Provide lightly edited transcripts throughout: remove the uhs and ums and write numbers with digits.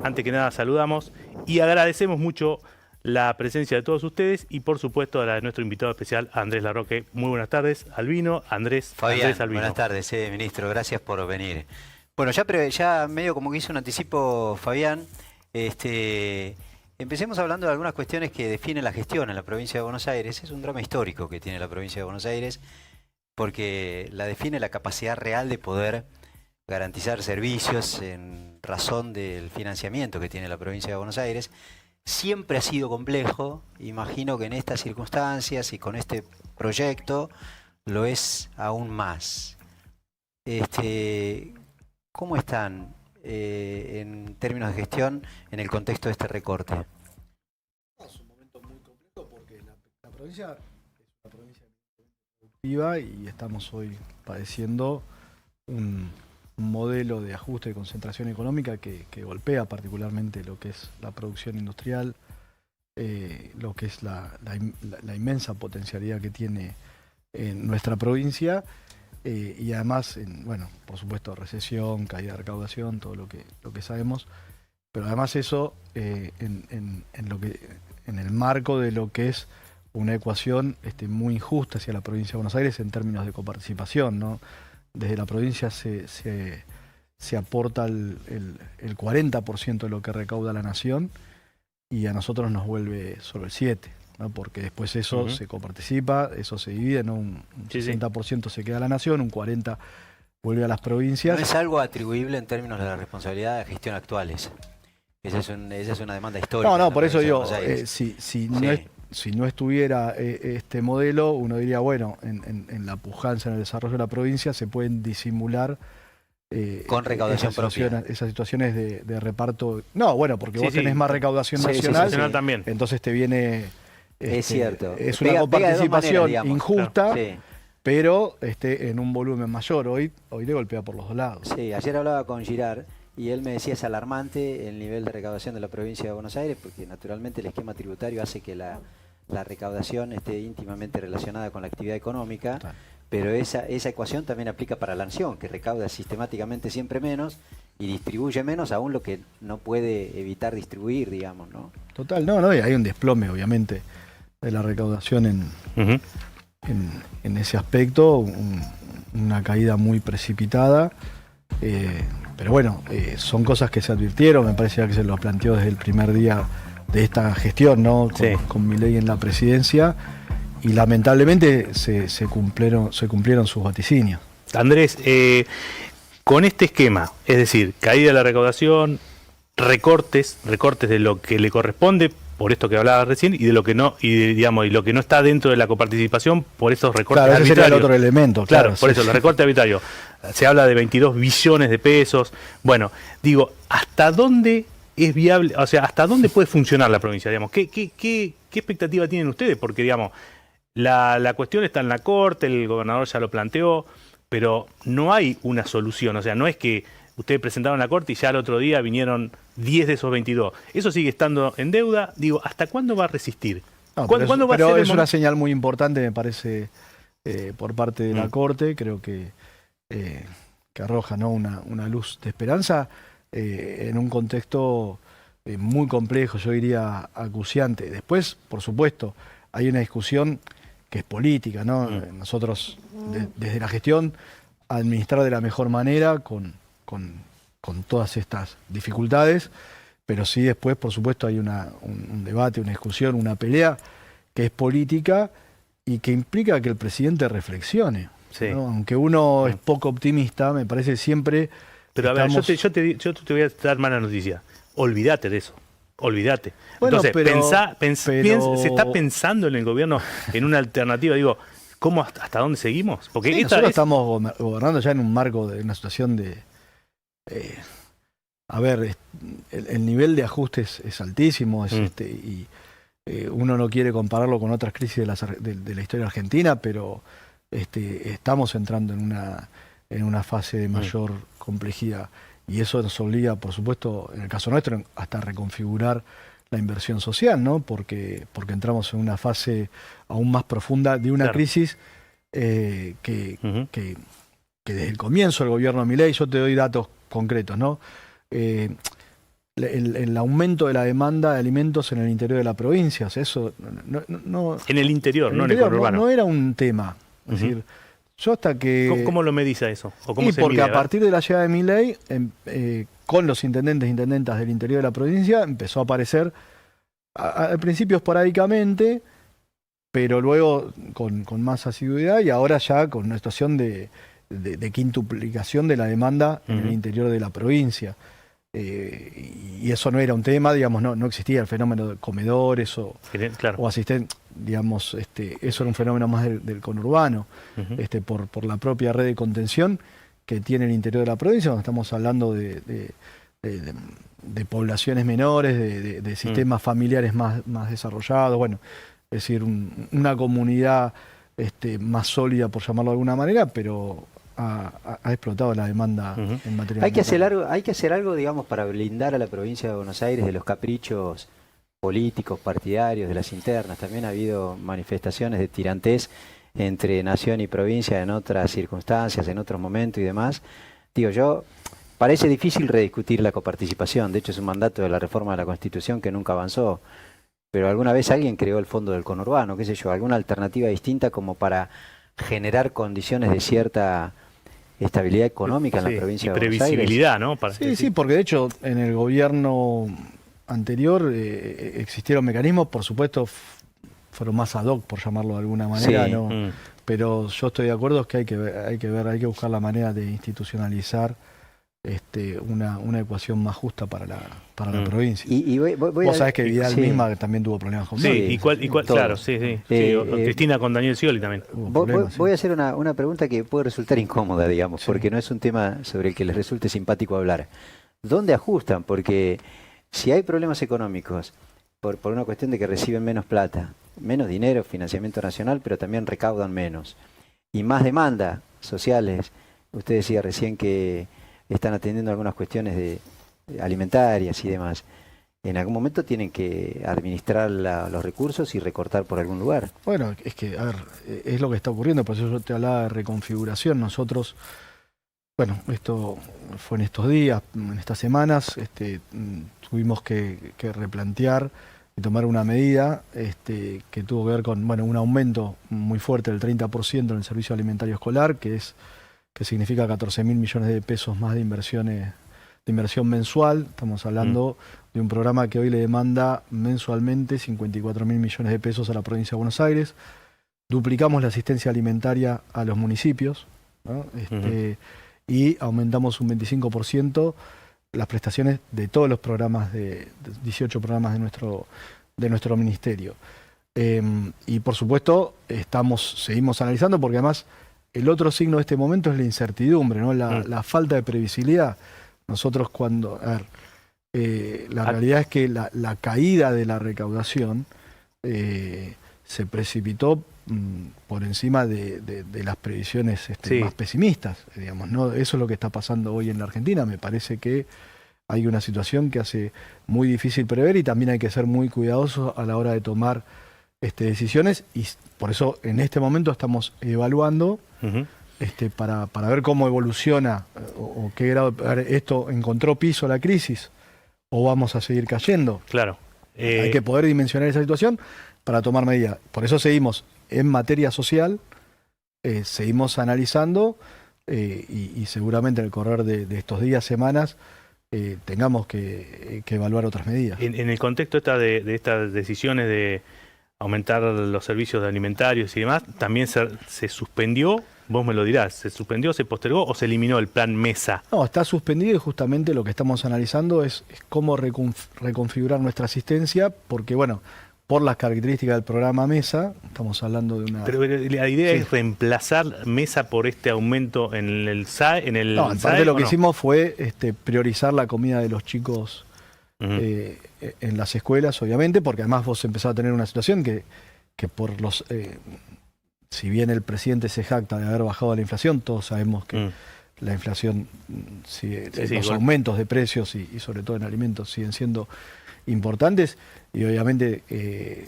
Antes que nada saludamos y agradecemos mucho la presencia de todos ustedes y por supuesto a la de nuestro invitado especial, Andrés Larroque. Muy buenas tardes, Albino, Andrés Albino. Buenas tardes, ministro, gracias por venir. Bueno, ya medio como que hizo un anticipo Fabián, empecemos hablando de algunas cuestiones que definen la gestión en la provincia de Buenos Aires. Es un drama histórico que tiene la provincia de Buenos Aires porque la define la capacidad real de poder garantizar servicios en razón del financiamiento que tiene la provincia de Buenos Aires. Siempre ha sido complejo, imagino que en estas circunstancias y con este proyecto lo es aún más. ¿Cómo están en términos de gestión en el contexto de este recorte? Es un momento muy complejo porque la provincia es una provincia productiva y estamos hoy padeciendo un modelo de ajuste de concentración económica que golpea particularmente lo que es la producción industrial, lo que es la inmensa potencialidad que tiene en nuestra provincia y además, bueno, por supuesto, recesión, caída de recaudación, todo lo que sabemos, pero además eso en el marco de lo que es una ecuación muy injusta hacia la provincia de Buenos Aires en términos de coparticipación, ¿no? Desde la provincia se aporta el 40% de lo que recauda la nación y a nosotros nos vuelve solo el 7%, ¿no? Porque después eso se coparticipa, eso se divide, ¿no? Un 60% se queda a la nación, un 40% vuelve a las provincias. ¿No es algo atribuible en términos de la responsabilidad de gestión actuales? Esa es una demanda histórica. No, por eso digo, si no estuviera este modelo, uno diría, bueno, en la pujanza, en el desarrollo de la provincia, se pueden disimular con recaudación propia. Esas situaciones de reparto. No, bueno, porque vos tenés más recaudación nacional, también. Entonces te viene... es cierto. Es una coparticipación injusta, claro. Pero en un volumen mayor. Hoy le golpea por los dos lados. Sí, ayer hablaba con Girard y él me decía es alarmante el nivel de recaudación de la provincia de Buenos Aires porque naturalmente el esquema tributario hace que la recaudación esté íntimamente relacionada con la actividad económica, claro. Pero esa ecuación también aplica para la nación, que recauda sistemáticamente siempre menos y distribuye menos aún lo que no puede evitar distribuir, digamos, ¿no? Total, no, y hay un desplome, obviamente, de la recaudación en ese aspecto, una caída muy precipitada, pero bueno, son cosas que se advirtieron, me parece que se lo planteó desde el primer día de esta gestión, ¿no? Con Milei en la presidencia, y lamentablemente se cumplieron sus vaticinios. Andrés, con este esquema, es decir, caída de la recaudación, recortes de lo que le corresponde, por esto que hablaba recién, y de lo que no, y lo que no está dentro de la coparticipación por esos recortes arbitrarios. Ese sería el otro elemento. Claro, por eso, los recortes arbitrarios. Se habla de 22 billones de pesos. Bueno, digo, ¿hasta dónde es viable, o sea, hasta dónde puede funcionar la provincia? Digamos, ¿qué expectativa tienen ustedes? Porque, digamos, la cuestión está en la Corte, el gobernador ya lo planteó, pero no hay una solución. O sea, no es que ustedes presentaron la Corte y ya el otro día vinieron 10 de esos 22. Eso sigue estando en deuda. Digo, ¿hasta cuándo va a resistir? No, pero es una señal muy importante, me parece, por parte de la Corte. Creo que arroja, ¿no? una luz de esperanza en un contexto muy complejo, yo diría acuciante. Después, por supuesto, hay una discusión que es política, ¿no? Nosotros, desde la gestión, administrar de la mejor manera con todas estas dificultades, pero sí después, por supuesto, hay un debate, una discusión, una pelea que es política y que implica que el presidente reflexione, ¿no? Aunque uno es poco optimista, me parece siempre... Pero a ver, yo te voy a dar mala noticia. Olvídate de eso. Olvídate. Bueno, entonces, ¿se está pensando en el gobierno en una alternativa? Digo, ¿cómo hasta dónde seguimos? Porque nosotros estamos gobernando ya en un marco de una situación de... el nivel de ajustes es altísimo, y uno no quiere compararlo con otras crisis de la historia argentina, pero estamos entrando en una fase de mayor complejidad. Y eso nos obliga, por supuesto, en el caso nuestro, hasta reconfigurar la inversión social, ¿no? Porque entramos en una fase aún más profunda de una crisis que desde el comienzo del gobierno de Milei, yo te doy datos concretos, ¿no? el aumento de la demanda de alimentos en el interior de la provincia. O sea, eso no En el interior, en no el en el interior conurbano. no era un tema. Es Ujú. decir, yo hasta que... ¿Cómo lo medís a eso? ¿O cómo Y se porque mide? a partir de la llegada de Milei, con los intendentes e intendentas del interior de la provincia, empezó a aparecer al principio esporádicamente, pero luego con más asiduidad y ahora ya con una situación de quintuplicación de la demanda en el Ujú. interior de la provincia. Y eso no era un tema, digamos, no existía el fenómeno de comedores Claro. o asistentes, digamos, eso era un fenómeno más del conurbano, Ujú. por la propia red de contención que tiene el interior de la provincia, donde estamos hablando de poblaciones menores, de sistemas familiares más desarrollados, bueno, es decir, una comunidad más sólida, por llamarlo de alguna manera, pero ha explotado la demanda Ujú. en materia Hay que hacer alimentaria. algo, hay que hacer algo, digamos, para blindar a la provincia de Buenos Aires de los caprichos políticos, partidarios, de las internas. También ha habido manifestaciones de tirantez entre nación y provincia en otras circunstancias, en otros momentos y demás. Digo, parece difícil rediscutir la coparticipación. De hecho, es un mandato de la reforma de la Constitución que nunca avanzó. Pero alguna vez alguien creó el fondo del conurbano, qué sé yo, alguna alternativa distinta como para generar condiciones de cierta estabilidad económica en Sí, la provincia y de Buenos Aires. previsibilidad, ¿no? Para Sí, decir. sí, porque de hecho en el gobierno anterior existieron mecanismos, por supuesto, fueron más ad hoc, por llamarlo de alguna manera, Sí. ¿no? Mm. Pero yo estoy de acuerdo es que hay que buscar la manera de institucionalizar una ecuación más justa para la provincia. Y voy Vos a- sabés que Vidal sí. misma también tuvo problemas con Sí, Macri. y cuál, Todos. claro, sí. O Cristina con Daniel Scioli también. Hubo Voy problemas, voy sí. a hacer una pregunta que puede resultar incómoda, digamos, Sí. porque no es un tema sobre el que les resulte simpático hablar. ¿Dónde ajustan? Porque si hay problemas económicos por una cuestión de que reciben menos plata, menos dinero, financiamiento nacional, pero también recaudan menos, y más demanda sociales, usted decía recién que están atendiendo algunas cuestiones alimentarias y demás. En algún momento tienen que administrar los recursos y recortar por algún lugar. Bueno, es que, a ver, es lo que está ocurriendo, por eso yo te hablaba de reconfiguración. Nosotros, bueno, esto fue en estos días, en estas semanas, tuvimos que replantear y tomar una medida que tuvo que ver con, bueno, un aumento muy fuerte del 30% en el servicio alimentario escolar, que significa 14.000 millones de pesos más de inversión mensual. Estamos hablando de un programa que hoy le demanda mensualmente 54.000 millones de pesos a la provincia de Buenos Aires. Duplicamos la asistencia alimentaria a los municipios, ¿no? Y aumentamos un 25% las prestaciones de todos los programas, de 18 programas de nuestro ministerio. Y por supuesto seguimos analizando, porque además el otro signo de este momento es la incertidumbre, ¿no? La falta de previsibilidad. Nosotros la realidad es que la caída de la recaudación se precipitó por encima de las previsiones Sí. más pesimistas, digamos, ¿no? Eso es lo que está pasando hoy en la Argentina. Me parece que hay una situación que hace muy difícil prever y también hay que ser muy cuidadosos a la hora de tomar decisiones, y por eso en este momento estamos evaluando Ujú. para ver cómo evoluciona o qué grado esto encontró piso la crisis o vamos a seguir cayendo. Claro. Hay que poder dimensionar esa situación para tomar medidas. Por eso seguimos en materia social, seguimos analizando y seguramente en el correr de estos días, semanas, tengamos que evaluar otras medidas. En el contexto de estas decisiones de aumentar los servicios alimentarios y demás, también se suspendió, vos me lo dirás, ¿se suspendió, se postergó o se eliminó el plan Mesa? No, está suspendido y justamente lo que estamos analizando es cómo reconfigurar nuestra asistencia, porque bueno, por las características del programa Mesa, estamos hablando de una... Pero la idea Sí. es reemplazar Mesa por este aumento en el SAE, en el No, en parte SAE, lo ¿o que no? hicimos fue priorizar la comida de los chicos Ujú. en las escuelas, obviamente, porque además vos empezás a tener una situación que por los... si bien el presidente se jacta de haber bajado la inflación, todos sabemos que la inflación, los aumentos de precios y sobre todo en alimentos siguen siendo importantes, y obviamente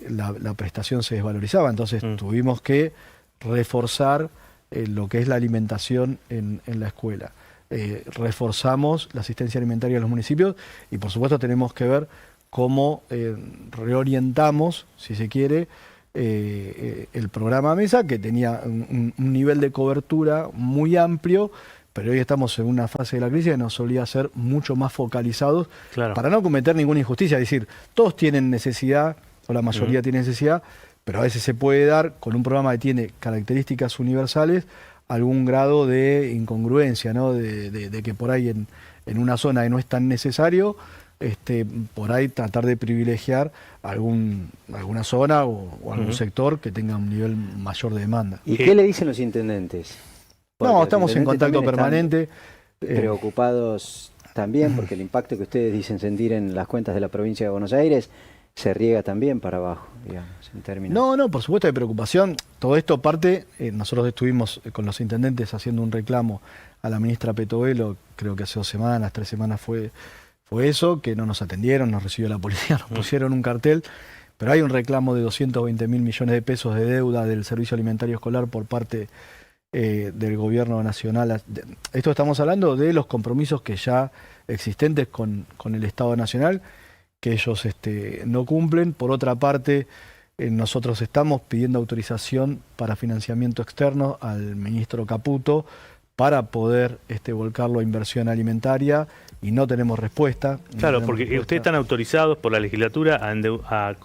la prestación se desvalorizaba, entonces tuvimos que reforzar lo que es la alimentación en la escuela. reforzamos la asistencia alimentaria a los municipios y por supuesto tenemos que ver cómo reorientamos, si se quiere, el programa MESA, que tenía un nivel de cobertura muy amplio, pero hoy estamos en una fase de la crisis que nos solía ser mucho más focalizados para no cometer ninguna injusticia. Es decir, todos tienen necesidad, o la mayoría tiene necesidad, pero a veces se puede dar con un programa que tiene características universales algún grado de incongruencia, ¿no? De que por ahí en una zona que no es tan necesario, por ahí tratar de privilegiar alguna zona o algún sector que tenga un nivel mayor de demanda. ¿Y qué le dicen los intendentes? Porque no, estamos en contacto permanente. Preocupados también porque el impacto que ustedes dicen sentir en las cuentas de la provincia de Buenos Aires se riega también para abajo, digamos, en términos. No, por supuesto hay preocupación. Todo esto parte, nosotros estuvimos con los intendentes haciendo un reclamo a la ministra Petovelo, creo que hace 2 semanas, 3 semanas fue eso, que no nos atendieron, nos recibió la policía, nos pusieron un cartel, pero hay un reclamo de 220.000 millones de pesos de deuda del Servicio Alimentario Escolar por parte del gobierno nacional. Esto estamos hablando de los compromisos que ya existentes con el Estado Nacional, que ellos no cumplen. Por otra parte, nosotros estamos pidiendo autorización para financiamiento externo al ministro Caputo para poder volcarlo a inversión alimentaria y no tenemos respuesta. Claro, porque ustedes están autorizados por la legislatura a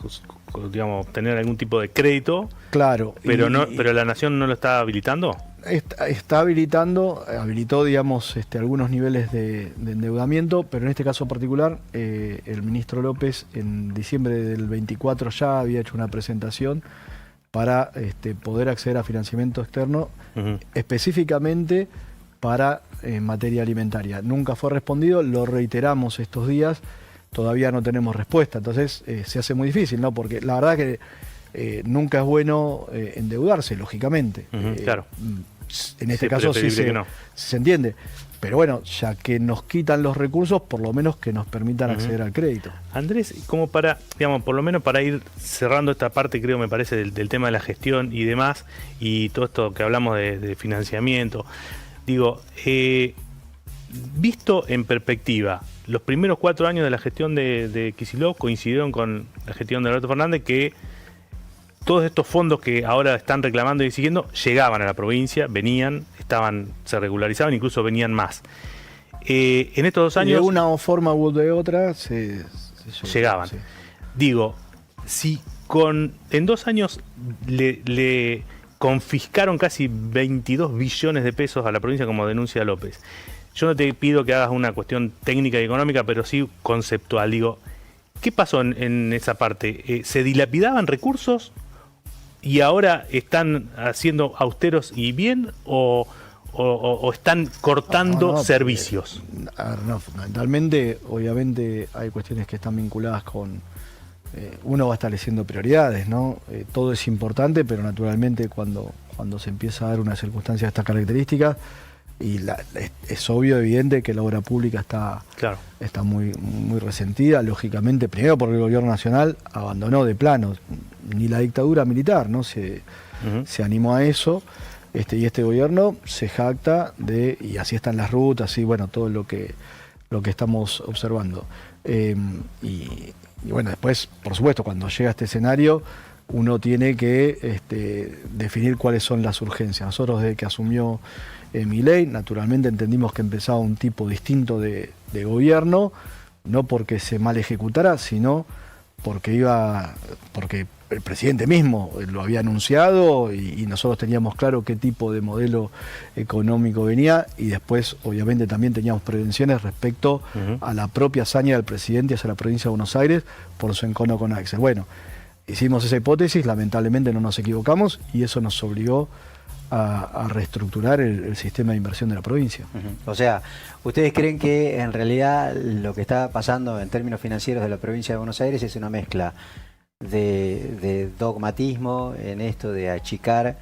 digamos, tener algún tipo de crédito, claro, pero pero la Nación no lo está habilitando. Está habilitó, digamos, algunos niveles de endeudamiento, pero en este caso particular, el ministro López en diciembre del 24 ya había hecho una presentación para poder acceder a financiamiento externo, específicamente para materia alimentaria. Nunca fue respondido, lo reiteramos estos días, todavía no tenemos respuesta, entonces se hace muy difícil, ¿no? Porque la verdad que nunca es bueno endeudarse, lógicamente. Claro. En este caso sí se entiende. Pero bueno, ya que nos quitan los recursos, por lo menos que nos permitan acceder al crédito. Andrés, como para, digamos, por lo menos para ir cerrando esta parte, creo, me parece, del tema de la gestión y demás, y todo esto que hablamos de financiamiento, digo, visto en perspectiva, los primeros 4 años de la gestión de Kicillof coincidieron con la gestión de Alberto Fernández, que todos estos fondos que ahora están reclamando y siguiendo llegaban a la provincia, venían, se regularizaban, incluso venían más. En estos 2 años... De una forma u de otra se llegaban. Sí. Digo, si en 2 años le confiscaron casi 22 billones de pesos a la provincia, como denuncia López, yo no te pido que hagas una cuestión técnica y económica, pero sí conceptual. Digo, ¿qué pasó en esa parte? ¿Se dilapidaban recursos y ahora están haciendo austeros y bien o están cortando servicios? Fundamentalmente, obviamente hay cuestiones que están vinculadas con... uno va estableciendo prioridades, ¿no? Todo es importante, pero naturalmente cuando se empieza a dar una circunstancia de estas características, y es obvio, evidente que la obra pública está muy, muy resentida, lógicamente, primero porque el gobierno nacional abandonó de plano, ni la dictadura militar, ¿no? Se animó a eso, y este gobierno se jacta y así están las rutas, y bueno, todo lo que estamos observando. Y bueno, después, por supuesto, cuando llega este escenario, uno tiene que definir cuáles son las urgencias. Nosotros, desde que asumió Milei, naturalmente entendimos que empezaba un tipo distinto de gobierno, no porque se mal ejecutara, sino porque el presidente mismo lo había anunciado y nosotros teníamos claro qué tipo de modelo económico venía, y después obviamente también teníamos prevenciones respecto a la propia hazaña del presidente hacia la provincia de Buenos Aires por su encono con Axel. Bueno, hicimos esa hipótesis, lamentablemente no nos equivocamos y eso nos obligó a reestructurar el sistema de inversión de la provincia. O sea, ¿ustedes creen que en realidad lo que está pasando en términos financieros de la provincia de Buenos Aires es una mezcla de dogmatismo en esto de achicar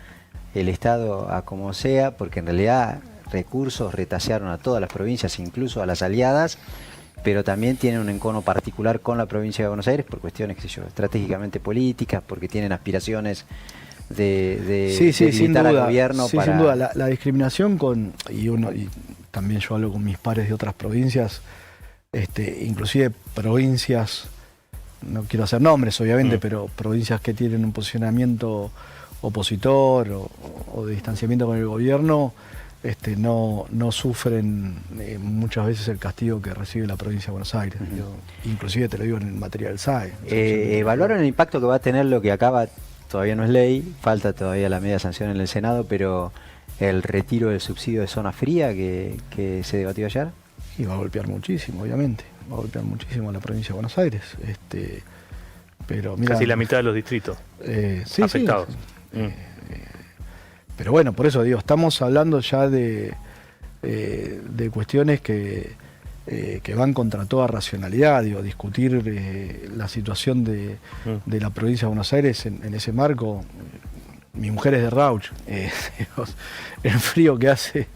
el Estado a como sea, porque en realidad recursos retasearon a todas las provincias, incluso a las aliadas, pero también tienen un encono particular con la provincia de Buenos Aires por cuestiones, qué sé yo, estratégicamente políticas, porque tienen aspiraciones de sin debilitar duda, al gobierno sí, para... sin duda, la discriminación y también yo hablo con mis pares de otras provincias, inclusive provincias, no quiero hacer nombres obviamente, pero provincias que tienen un posicionamiento opositor o de distanciamiento con el gobierno, no sufren muchas veces el castigo que recibe la provincia de Buenos Aires. Inclusive te lo digo en materia del SAE. ¿Evaluaron el impacto que va a tener lo que acaba, todavía no es ley, falta todavía la media sanción en el Senado, pero el retiro del subsidio de zona fría que se debatió ayer? Y va a golpear muchísimo, obviamente. Va a golpear muchísimo a la provincia de Buenos Aires. Pero mira, casi la mitad de los distritos sí, afectados. Sí. Pero bueno, por eso digo, estamos hablando ya de cuestiones que van contra toda racionalidad. Digo, discutir la situación de la provincia de Buenos Aires en ese marco. Mi mujer es de Rauch, el frío que hace,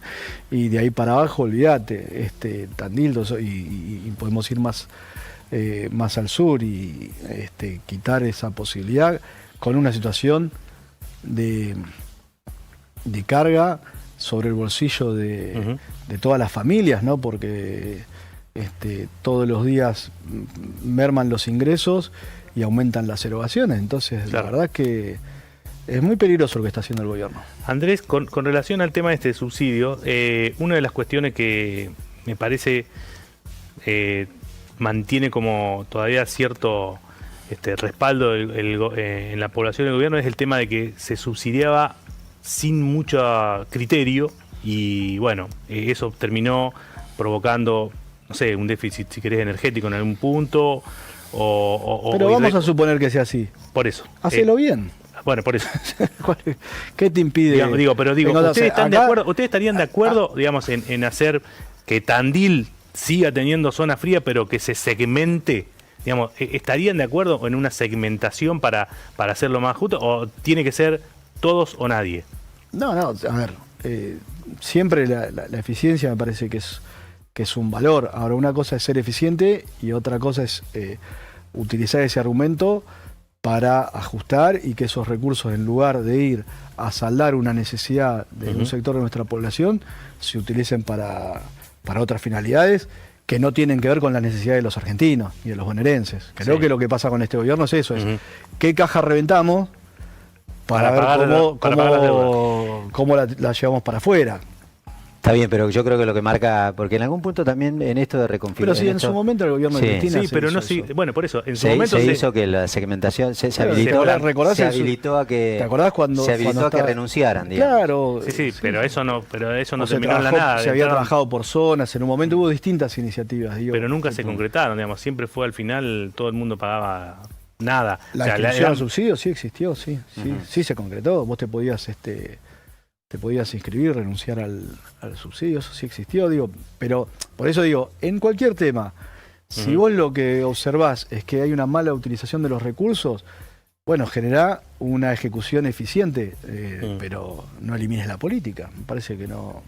y de ahí para abajo, olvídate, Tandil, y podemos ir más al sur y quitar esa posibilidad con una situación de carga sobre el bolsillo de todas las familias, ¿no? Porque todos los días merman los ingresos y aumentan las erogaciones. Entonces, claro, la verdad que es muy peligroso lo que está haciendo el gobierno. Andrés, con relación al tema de subsidio, una de las cuestiones que me parece mantiene como todavía cierto respaldo en la población del gobierno es el tema de que se subsidiaba sin mucho criterio y bueno, eso terminó provocando, no sé, un déficit, si querés, energético en algún punto. Pero vamos a suponer que sea así. Por eso. Hacelo bien. Bueno, por eso. ¿Qué te impide? ¿Ustedes estarían de acuerdo, digamos, en hacer que Tandil siga teniendo zona fría, pero que se segmente? Digamos, ¿estarían de acuerdo en una segmentación para hacerlo más justo? ¿O tiene que ser todos o nadie? No, a ver, siempre la eficiencia me parece que es un valor. Ahora, una cosa es ser eficiente y otra cosa es utilizar ese argumento para ajustar y que esos recursos, en lugar de ir a saldar una necesidad de un sector de nuestra población, se utilicen para otras finalidades que no tienen que ver con las necesidades de los argentinos y de los bonaerenses. Creo que lo que pasa con este gobierno es eso, es qué caja reventamos para ver cómo la llevamos para afuera. Está bien, pero yo creo que lo que marca, porque en algún punto también en esto de reconfigurar. Pero sí, en su momento el gobierno de Cristina pero no hizo eso. Bueno, por eso, en su se momento hizo que la segmentación se habilitó a que. ¿Te acordás cuando a que renunciaran, digamos? Claro. Sí, pero eso no terminó en la nada. Se había trabajado por zonas, en un momento hubo distintas iniciativas, digo. Pero nunca se concretaron, digamos, siempre fue al final, todo el mundo pagaba nada. La inscripción al subsidio sí existió, sí se concretó. Vos te podías inscribir, renunciar al subsidio, eso sí existió, digo, pero por eso digo, en cualquier tema, si vos lo que observás es que hay una mala utilización de los recursos, bueno, generá una ejecución eficiente, pero no elimines la política, me parece que no.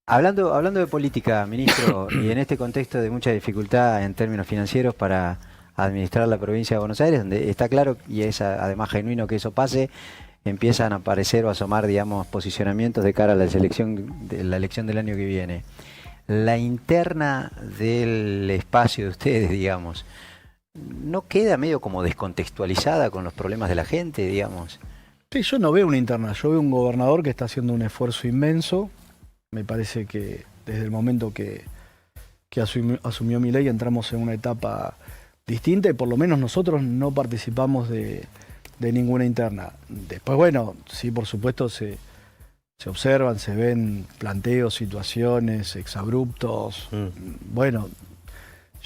Hablando de política, ministro, y en este contexto de mucha dificultad en términos financieros para administrar la provincia de Buenos Aires, donde está claro, y es además genuino que eso pase, empiezan a aparecer o asomar, digamos, posicionamientos de cara a la elección del año que viene. La interna del espacio de ustedes, digamos, ¿no queda medio como descontextualizada con los problemas de la gente, digamos? Sí, yo no veo una interna, yo veo un gobernador que está haciendo un esfuerzo inmenso. Me parece que desde el momento que asumió Milei entramos en una etapa distinta y por lo menos nosotros no participamos de ninguna interna. Después, bueno, sí, por supuesto, se observan, se ven planteos, situaciones, exabruptos. Bueno,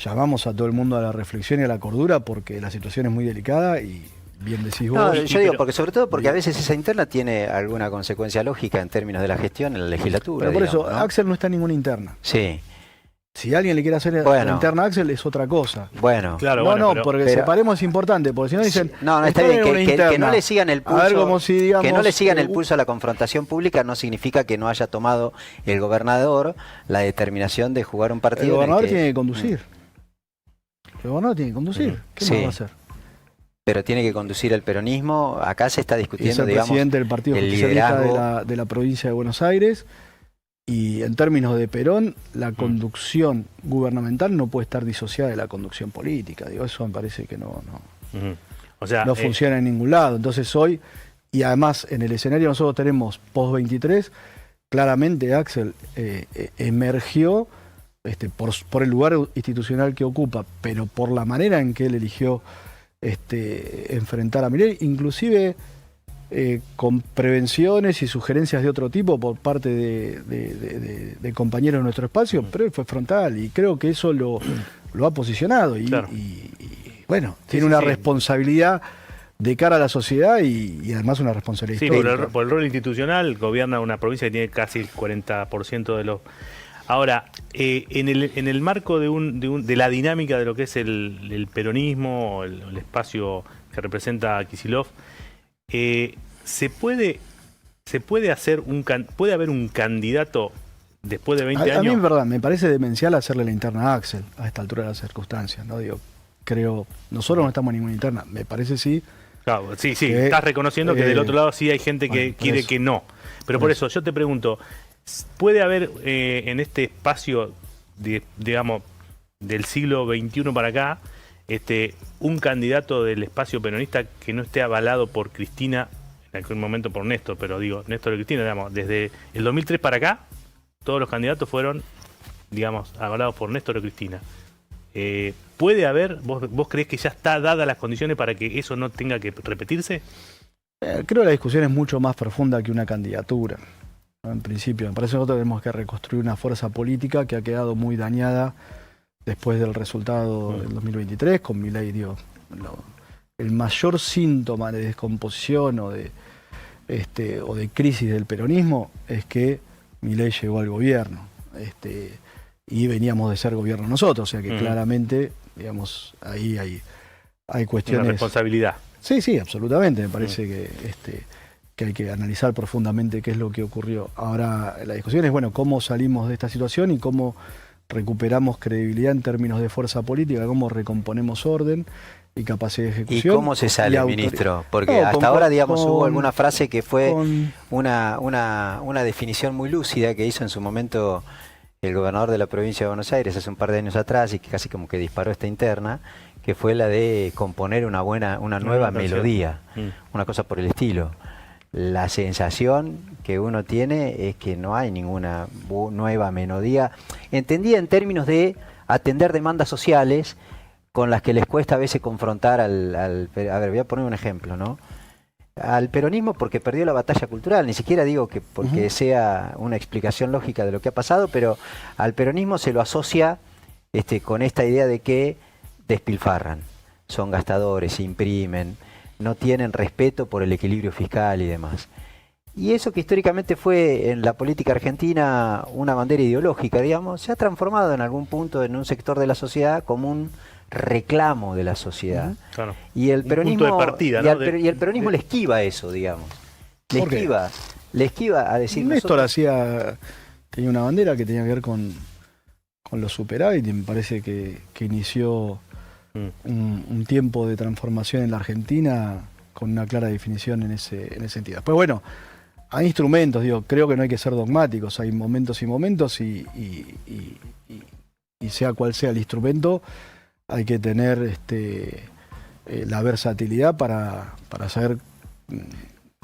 llamamos a todo el mundo a la reflexión y a la cordura porque la situación es muy delicada y bien decís vos. No, yo digo, porque sobre todo porque a veces esa interna tiene alguna consecuencia lógica en términos de la gestión en la legislatura. Pero por digamos, eso, ¿no? Axel no está en ninguna interna. Sí. Si alguien le quiere hacer la interna a Axel es otra cosa. Bueno. Claro, porque separemos es importante, porque si no dicen... No, está bien, que no le sigan el pulso, a ver, como si, digamos, que no le sigan el pulso a la confrontación pública no significa que no haya tomado el gobernador la determinación de jugar un partido. El gobernador tiene que conducir. El gobernador tiene que conducir. ¿Qué más va a hacer? Pero tiene que conducir el peronismo. Acá se está discutiendo, es el presidente del Partido Justicialista de la provincia de Buenos Aires. Y en términos de Perón, la conducción gubernamental no puede estar disociada de la conducción política. Digo, eso me parece que no O sea, funciona en ningún lado. Entonces hoy, y además en el escenario nosotros tenemos post-23, claramente Axel emergió por el lugar institucional que ocupa, pero por la manera en que él eligió enfrentar a Milei, inclusive con prevenciones y sugerencias de otro tipo por parte de compañeros de nuestro espacio, pero él fue frontal y creo que eso lo ha posicionado y bueno, tiene una responsabilidad de cara a la sociedad y además una responsabilidad histórica. Por el rol institucional gobierna una provincia que tiene casi el 40% de los... Ahora, en el marco de la dinámica de lo que es el peronismo, el espacio que representa a Kicillof, ¿se puede haber un candidato después de 20 años? A mí, en verdad, me parece demencial hacerle la interna a Axel a esta altura de las circunstancias, ¿no? Digo, creo, nosotros no estamos en ninguna interna, me parece sí. Claro, sí, estás reconociendo que del otro lado sí hay gente que quiere que no. Pero por eso yo te pregunto, ¿puede haber en este espacio, digamos, del siglo XXI para acá, un candidato del espacio peronista que no esté avalado por Cristina, en aquel momento por Néstor, pero digo, Néstor y Cristina, digamos, desde el 2003 para acá, todos los candidatos fueron, digamos, avalados por Néstor o Cristina? ¿Puede haber, vos creés que ya está dadas las condiciones para que eso no tenga que repetirse? Creo que la discusión es mucho más profunda que una candidatura, ¿no? En principio, me parece que nosotros tenemos que reconstruir una fuerza política que ha quedado muy dañada después del resultado del 2023, con Milei, digo, el mayor síntoma de descomposición o de crisis del peronismo es que Milei llegó al gobierno. Y veníamos de ser gobierno nosotros, o sea que claramente, digamos, ahí hay cuestiones... Una responsabilidad. Sí, absolutamente, me parece que hay que analizar profundamente qué es lo que ocurrió. Ahora, la discusión es, bueno, cómo salimos de esta situación y cómo recuperamos credibilidad en términos de fuerza política, cómo recomponemos orden y capacidad de ejecución. ¿Y cómo se sale, ministro? Porque hasta ahora, digamos, hubo alguna frase que fue una definición muy lúcida que hizo en su momento el gobernador de la provincia de Buenos Aires hace un par de años atrás y que casi como que disparó esta interna, que fue la de componer una nueva melodía, una cosa por el estilo. La sensación que uno tiene es que no hay ninguna nueva melodía, entendida en términos de atender demandas sociales con las que les cuesta a veces confrontar a ver, voy a poner un ejemplo, ¿no? Al peronismo porque perdió la batalla cultural, ni siquiera digo que porque sea una explicación lógica de lo que ha pasado, pero al peronismo se lo asocia con esta idea de que despilfarran, son gastadores, imprimen, no tienen respeto por el equilibrio fiscal y demás. Y eso que históricamente fue en la política argentina una bandera ideológica, digamos, se ha transformado en algún punto en un sector de la sociedad como un reclamo de la sociedad. Claro. Y el peronismo, punto de partida, ¿no? y el peronismo le esquiva eso, digamos. Le esquiva a decir... Néstor tenía una bandera que tenía que ver con los superávit y me parece que inició un tiempo de transformación en la Argentina con una clara definición en ese sentido. Después, bueno, hay instrumentos, digo, creo que no hay que ser dogmáticos, hay momentos y momentos y sea cual sea el instrumento, hay que tener la versatilidad para saber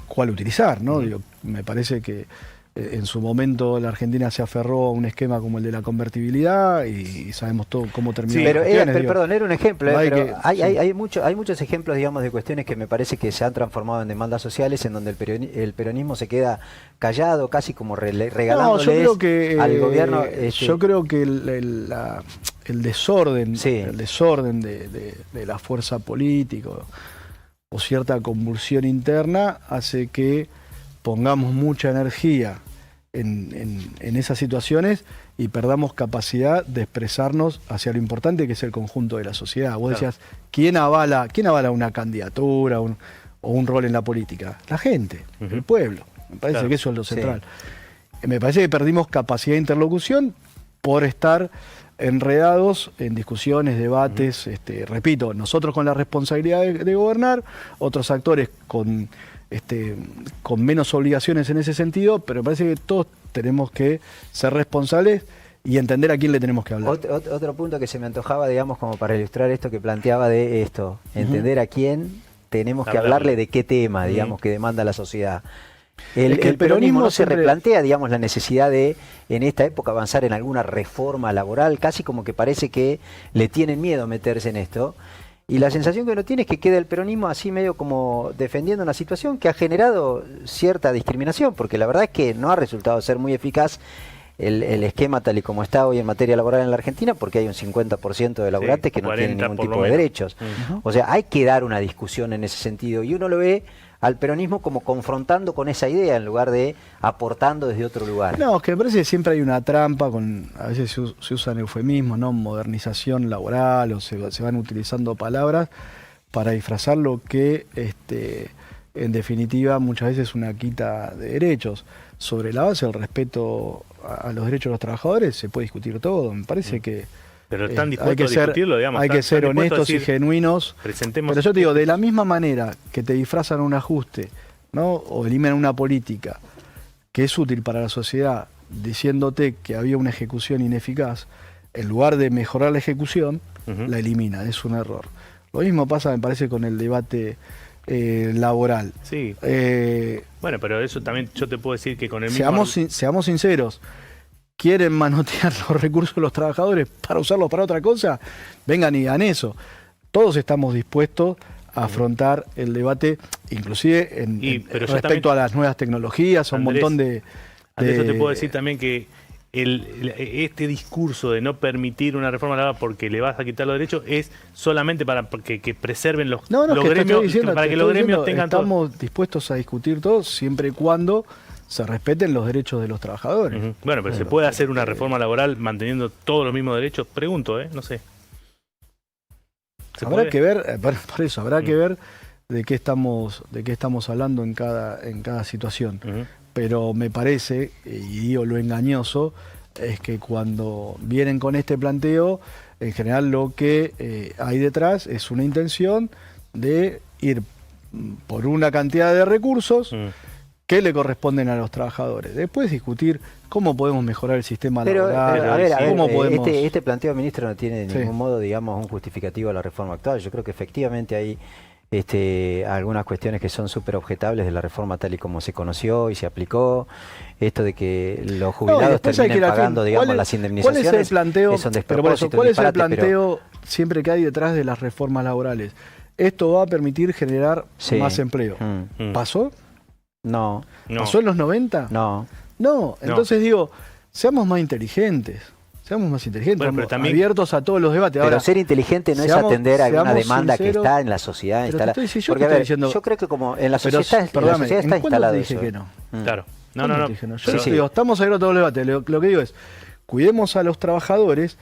cuál utilizar, ¿no? Digo, me parece que en su momento la Argentina se aferró a un esquema como el de la convertibilidad y sabemos todo cómo terminó. Sí, pero perdón, era un ejemplo, pero hay muchos ejemplos, digamos, de cuestiones que me parece que se han transformado en demandas sociales en donde el peronismo se queda callado, casi como regalándoles al gobierno. Yo creo que el desorden, de la fuerza política o cierta convulsión interna hace que pongamos mucha energía en esas situaciones y perdamos capacidad de expresarnos hacia lo importante que es el conjunto de la sociedad. Vos decías, ¿quién avala una candidatura o un rol en la política? La gente, el pueblo. Me parece que eso es lo central. Me parece que perdimos capacidad de interlocución por estar enredados en discusiones, debates, repito, nosotros con la responsabilidad de gobernar, otros actores con con menos obligaciones en ese sentido, pero me parece que todos tenemos que ser responsables y entender a quién le tenemos que hablar. Otro punto que se me antojaba, digamos, como para ilustrar esto que planteaba de esto, entender a quién tenemos que hablarle de qué tema, digamos, que demanda la sociedad. El peronismo no se replantea, digamos, la necesidad de, en esta época, avanzar en alguna reforma laboral, casi como que parece que le tienen miedo a meterse en esto. Y la sensación que uno tiene es que queda el peronismo así medio como defendiendo una situación que ha generado cierta discriminación, porque la verdad es que no ha resultado ser muy eficaz el esquema tal y como está hoy en materia laboral en la Argentina, porque hay un 50% de laburantes que no tienen ningún tipo de derechos. O sea, hay que dar una discusión en ese sentido, y uno lo ve al peronismo como confrontando con esa idea en lugar de aportando desde otro lugar. No, es que me parece que siempre hay una trampa, a veces se usan eufemismos, ¿no? Modernización laboral, o se van utilizando palabras para disfrazar lo que en definitiva muchas veces es una quita de derechos. Sobre la base del respeto a los derechos de los trabajadores se puede discutir todo, me parece que pero están dispuestos a discutirlo, digamos. Hay que ser honestos y genuinos. Presentemos. Pero yo te digo, de la misma manera que te disfrazan un ajuste, ¿no? O eliminan una política que es útil para la sociedad, diciéndote que había una ejecución ineficaz, en lugar de mejorar la ejecución, la eliminan. Es un error. Lo mismo pasa, me parece, con el debate laboral. Sí. Bueno, pero eso también yo te puedo decir que con el Seamos sinceros. ¿Quieren manotear los recursos de los trabajadores para usarlos para otra cosa? Vengan y hagan eso. Todos estamos dispuestos a afrontar el debate, inclusive respecto a las nuevas tecnologías, a un montón de... Andrés, yo te puedo decir también que este discurso de no permitir una reforma laboral porque le vas a quitar los derechos es solamente para que preserven los gremios, para que los gremios tengan todo. Estamos dispuestos a discutir todo siempre y cuando se respeten los derechos de los trabajadores. Bueno, pero ¿se puede hacer una reforma laboral manteniendo todos los mismos derechos? Pregunto, no sé. Habrá que ver, por eso, habrá que ver de qué estamos hablando en cada situación. Pero me parece, y digo lo engañoso, es que cuando vienen con este planteo, en general lo que hay detrás es una intención de ir por una cantidad de recursos que le corresponden a los trabajadores. Después discutir cómo podemos mejorar el sistema laboral. Este planteo, ministro, no tiene de ningún modo, digamos, un justificativo a la reforma actual. Yo creo que efectivamente hay algunas cuestiones que son súper objetables de la reforma tal y como se conoció y se aplicó. Esto de que los jubilados terminen pagando, digamos, las indemnizaciones. ¿Cuál es el planteo? Es un despropósito, ¿Cuál es el planteo siempre que hay detrás de las reformas laborales? Esto va a permitir generar más empleo. ¿Pasó? No. ¿Pasó en los 90? No. No, entonces digo, seamos más inteligentes. Bueno, pero también, abiertos a todos los debates. Pero ser inteligente no es atender a una demanda que está en la sociedad instalada. Porque, a ver, yo creo que como en la sociedad, está instalado eso. Que no? Claro. No. Yo digo, estamos abiertos a todos los debates. Lo que digo es, cuidemos a los trabajadores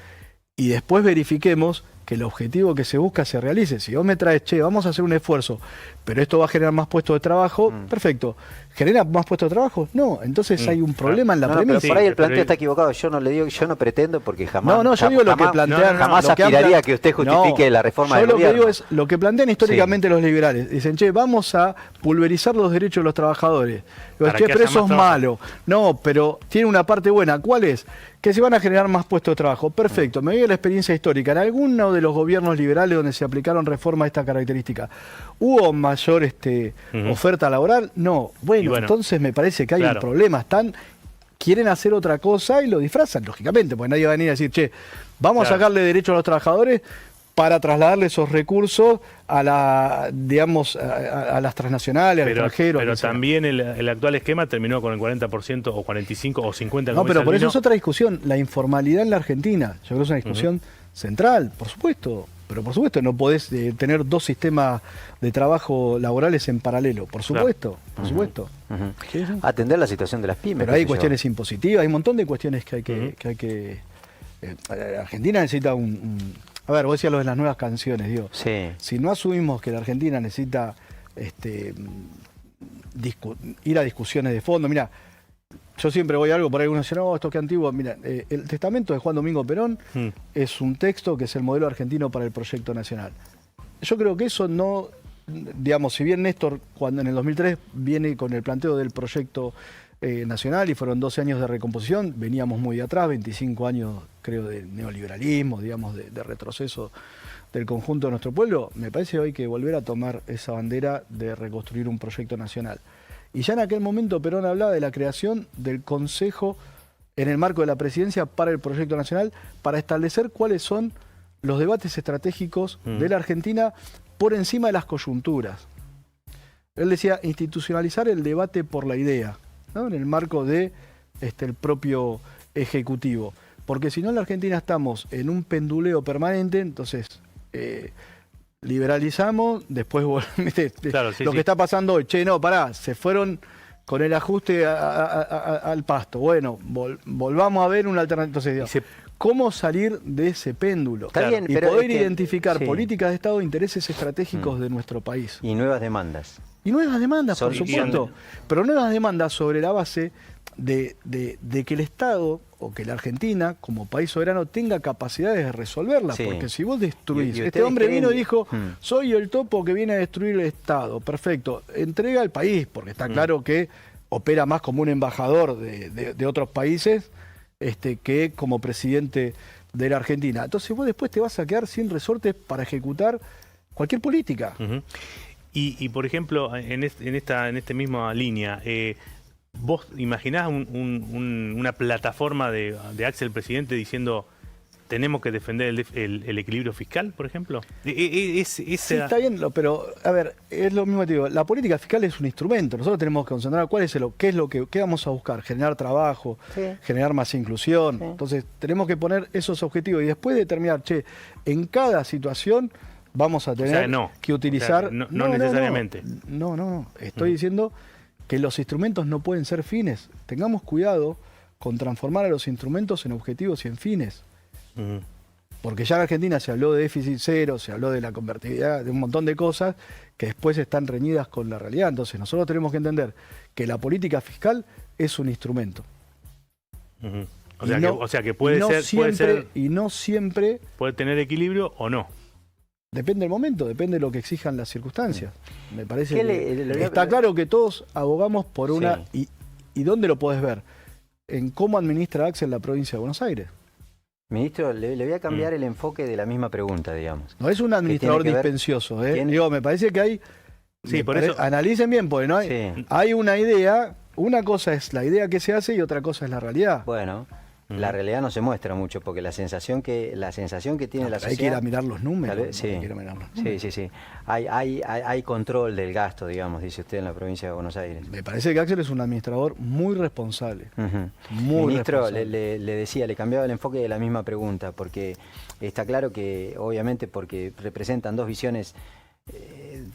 y después verifiquemos que el objetivo que se busca se realice. Si vos me traes, vamos a hacer un esfuerzo, pero esto va a generar más puestos de trabajo, perfecto. ¿Genera más puestos de trabajo? No, entonces hay un problema en la premisa. Pero por ahí el planteo está equivocado. Yo no le digo, yo no pretendo porque jamás. Yo digo lo que plantean. Jamás aspiraría a que usted justifique la reforma del gobierno. Yo lo que digo es lo que plantean históricamente los liberales. Dicen, vamos a pulverizar los derechos de los trabajadores. Pero eso es malo. No, pero tiene una parte buena. ¿Cuál es? Que se van a generar más puestos de trabajo. Perfecto. Me voy a la experiencia histórica. En alguno de los gobiernos liberales donde se aplicaron reformas de esta característica, ¿hubo mayor oferta laboral? No. Bueno, entonces me parece que hay un problema. Quieren hacer otra cosa y lo disfrazan, lógicamente, porque nadie va a venir a decir, vamos a sacarle derechos a los trabajadores para trasladarle esos recursos a las transnacionales, al extranjero. Pero también el actual esquema terminó con el 40% o 45% o 50%. No, pero por eso es otra discusión. La informalidad en la Argentina, yo creo que es una discusión central, por supuesto. Pero por supuesto no podés tener dos sistemas de trabajo laborales en paralelo. Por supuesto, por supuesto. ¿Sí? Atender la situación de las pymes. Pero hay cuestiones impositivas, hay un montón de cuestiones que hay que... Argentina necesita A ver, vos decías lo de las nuevas canciones, digo. Sí. Si no asumimos que la Argentina necesita ir a discusiones de fondo, mira, yo siempre voy a algo, por ahí uno dice, no, esto que antiguo. Mira, el testamento de Juan Domingo Perón es un texto que es el modelo argentino para el proyecto nacional. Yo creo que eso no digamos, si bien Néstor cuando en el 2003 viene con el planteo del proyecto nacional y fueron 12 años de recomposición, veníamos muy de atrás, 25 años creo de neoliberalismo, digamos, de retroceso del conjunto de nuestro pueblo, me parece que hay que volver a tomar esa bandera de reconstruir un proyecto nacional. Y ya en aquel momento Perón hablaba de la creación del Consejo en el marco de la presidencia para el proyecto nacional, para establecer cuáles son los debates estratégicos de la Argentina por encima de las coyunturas. Él decía institucionalizar el debate por la idea, ¿no? En el marco de el propio Ejecutivo. Porque si no en la Argentina estamos en un penduleo permanente, entonces liberalizamos, después Claro, lo que está pasando hoy, che, no, pará, se fueron con el ajuste al pasto. Bueno, volvamos a ver una alternativa. Entonces, ¿cómo salir de ese péndulo? Está bien, y pero poder es que, identificar sí, políticas de Estado e intereses estratégicos de nuestro país. y nuevas demandas. Y nuevas demandas, por Son- supuesto, pero nuevas demandas sobre la base de que el Estado o que la Argentina, como país soberano, tenga capacidades de resolverlas. Sí. Porque si vos destruís... Y este ustedes hombre creen- vino y dijo, Mm. soy el topo que viene a destruir el Estado. Perfecto, entrega al país, porque está claro que opera más como un embajador de otros países que como presidente de la Argentina. Entonces vos después te vas a quedar sin resortes para ejecutar cualquier política. Ujú. Y por ejemplo, en esta misma línea, ¿vos imaginás una plataforma de Axel Presidente diciendo tenemos que defender el equilibrio fiscal, por ejemplo? Sí, está bien, pero a ver, es lo mismo que te digo, la política fiscal es un instrumento, nosotros tenemos que concentrar qué vamos a buscar, generar trabajo, Sí. generar más inclusión, Sí. entonces tenemos que poner esos objetivos y después determinar, che, en cada situación vamos a tener que utilizar... O sea, no necesariamente. No, estoy diciendo que los instrumentos no pueden ser fines, tengamos cuidado con transformar a los instrumentos en objetivos y en fines. Ujú. Porque ya en Argentina se habló de déficit cero, se habló de la convertibilidad, de un montón de cosas que después están reñidas con la realidad. Entonces nosotros tenemos que entender que la política fiscal es un instrumento. Ujú. Y O sea que puede ser, y no siempre, puede tener equilibrio o no. depende del momento, depende de lo que exijan las circunstancias. Me parece ¿Qué que está claro que todos abogamos por una... Sí. ¿Y dónde lo podés ver? En cómo administra Axel la provincia de Buenos Aires. Ministro, le voy a cambiar el enfoque de la misma pregunta, digamos. No es un administrador que ver- dispensioso. tiene- Digo, me parece que hay... Sí, por eso... Analicen bien, porque no hay... Sí. Hay una idea, una cosa es la idea que se hace y otra cosa es la realidad. Bueno, la realidad no se muestra mucho porque la sensación que tiene la Hay que ir a sociedad... mirar los números. Tal vez, sí. Hay que ir a mirar los números. Sí. Hay control del gasto, digamos, dice usted en la provincia de Buenos Aires. Me parece que Axel es un administrador muy responsable. Ujú. Muy Ministro, responsable. le decía, le cambiaba el enfoque de la misma pregunta, porque está claro que, obviamente, porque representan dos visiones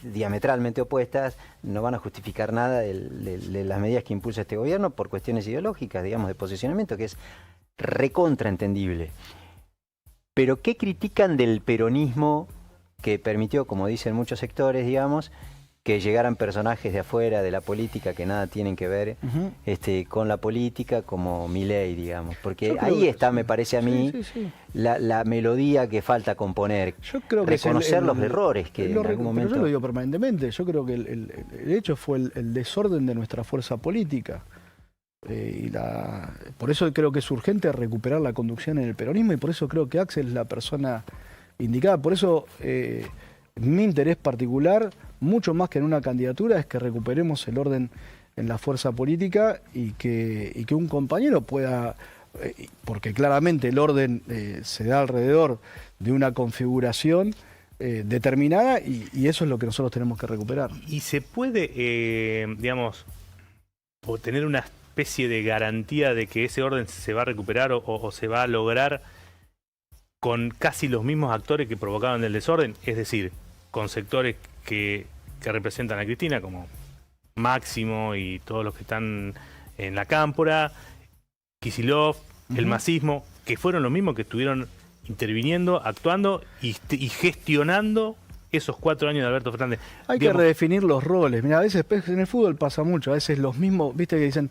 diametralmente opuestas, no van a justificar nada de las medidas que impulsa este gobierno por cuestiones ideológicas, digamos, de posicionamiento, que es recontraentendible. Pero ¿qué critican del peronismo que permitió, como dicen muchos sectores, digamos, que llegaran personajes de afuera de la política que nada tienen que ver Ujú. con la política, como Milei, digamos? Porque Yo creo ahí que está, sí. me parece a mí, Sí. la melodía que falta componer. Yo creo que es reconocer los errores que en algún pero momento... yo lo digo permanentemente. Yo creo que el hecho fue el desorden de nuestra fuerza política. Por eso creo que es urgente recuperar la conducción en el peronismo y por eso creo que Axel es la persona indicada. Por eso mi interés particular, mucho más que en una candidatura, es que recuperemos el orden en la fuerza política y que un compañero pueda, porque claramente el orden se da alrededor de una configuración determinada y eso es lo que nosotros tenemos que recuperar. ¿Y se puede, digamos, obtener una especie de garantía de que ese orden se va a recuperar o se va a lograr con casi los mismos actores que provocaban el desorden? Es decir, con sectores que representan a Cristina, como Máximo y todos los que están en la cámpora, Kicillof, el masismo, que fueron los mismos que estuvieron interviniendo, actuando y gestionando esos 4 años de Alberto Fernández. Hay Digamos, que redefinir los roles. Mira, a veces en el fútbol pasa mucho, a veces los mismos, viste que dicen,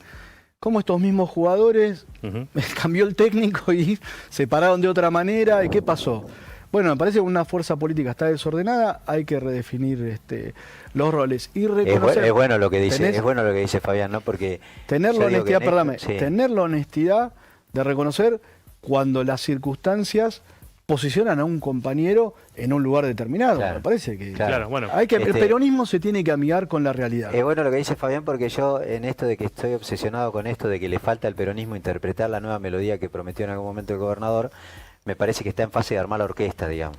¿cómo estos mismos jugadores ujú. cambió el técnico y se pararon de otra manera? ¿Y qué pasó? Bueno, me parece que una fuerza política está desordenada, hay que redefinir los roles y reconocer. Es bueno lo que dice, tenés- es bueno lo que dice Fabián, ¿no? Porque Tener yo la digo que honestidad, en esto- perdóname, sí. tener la honestidad de reconocer cuando las circunstancias posicionan a un compañero en un lugar determinado. Claro, Me parece que Claro, bueno. el peronismo se tiene que amigar con la realidad. Es bueno lo que dice Fabián, porque yo en esto de que estoy obsesionado con esto de que le falta al peronismo interpretar la nueva melodía que prometió en algún momento el gobernador, me parece que está en fase de armar la orquesta, digamos.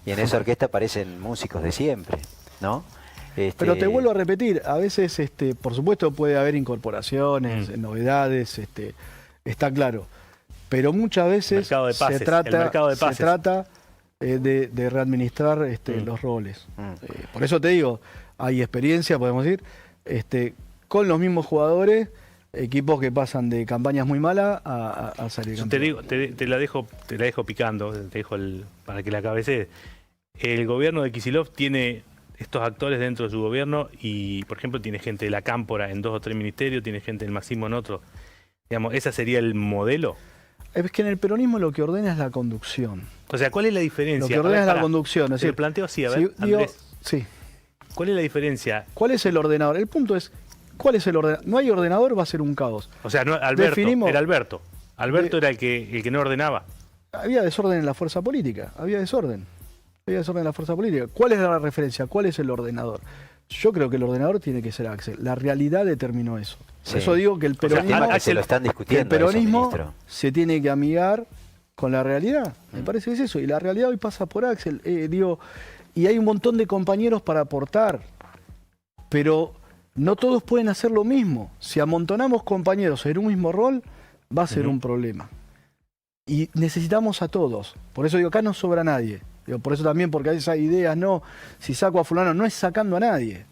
Y en esa orquesta aparecen músicos de siempre, ¿no? Pero te vuelvo a repetir, a veces, por supuesto, puede haber incorporaciones, novedades, está claro. Pero muchas veces Mercado de pases, se trata, el mercado de pases. de readministrar los roles. Por eso te digo, hay experiencia, podemos decir, con los mismos jugadores, equipos que pasan de campañas muy malas a salir Yo campeón. te la dejo picando, te dejo para que la cabecees. El gobierno de Kicillof tiene estos actores dentro de su gobierno y, por ejemplo, tiene gente de la Cámpora en 2 o 3 ministerios, tiene gente del Masismo en otro. Digamos, ¿ese sería el modelo? Es que en el peronismo lo que ordena es la conducción. O sea, ¿cuál es la diferencia? Lo que A ordena ver, es la pará. conducción. Es Te decir, lo planteo así, a ver, si digo- Andrés, sí. ¿cuál es la diferencia? ¿Cuál es el ordenador? El punto es, ¿cuál es el ordenador? No hay ordenador, va a ser un caos. O sea, no, Alberto, Definimos- era Alberto. Alberto era el que no ordenaba. Había desorden en la fuerza política, había desorden. Había desorden en la fuerza política. ¿Cuál es la referencia? ¿Cuál es el ordenador? Yo creo que el ordenador tiene que ser Axel. La realidad determinó eso. Por Sí. eso digo que el sea, peronismo, Tema que se lo están que el discutiendo eso, peronismo ministro. se tiene que amigar con la realidad. Me parece que es eso. Y la realidad hoy pasa por Axel. Y hay un montón de compañeros para aportar. Pero no todos pueden hacer lo mismo. Si amontonamos compañeros en un mismo rol, va a ser un problema. Y necesitamos a todos. Por eso digo, acá no sobra nadie. Digo, por eso también, porque hay esas ideas, no, si saco a fulano, no es sacando a nadie.